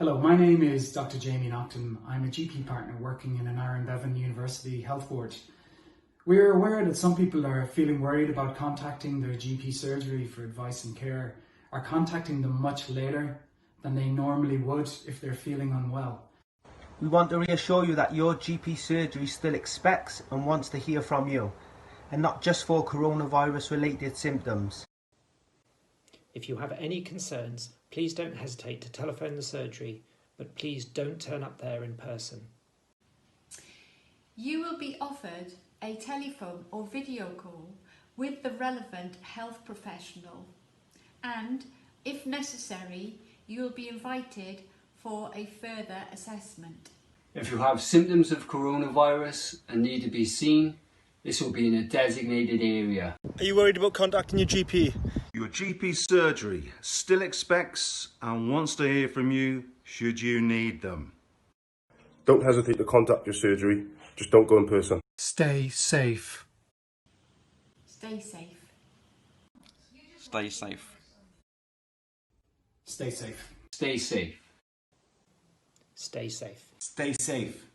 Hello, my name is Dr. Jamie Nocton. I'm a GP partner working in an Aaron Bevan University health board. We're aware that some people are feeling worried about contacting their GP surgery for advice and care, or contacting them much later than they normally would if they're feeling unwell. We want to reassure you that your GP surgery still expects and wants to hear from you, and not just for coronavirus-related symptoms. If you have any concerns, please don't hesitate to telephone the surgery, but please don't turn up there in person. You will be offered a telephone or video call with the relevant health professional, and, if necessary, you will be invited for a further assessment. If you have symptoms of coronavirus and need to be seen, this will be in a designated area. Are you worried about contacting your GP? Your GP surgery still expects and wants to hear from you should you need them. Don't hesitate to contact your surgery, just don't go in person. Stay safe. Stay safe. Stay safe. Stay safe. Stay safe. Stay safe. Stay safe.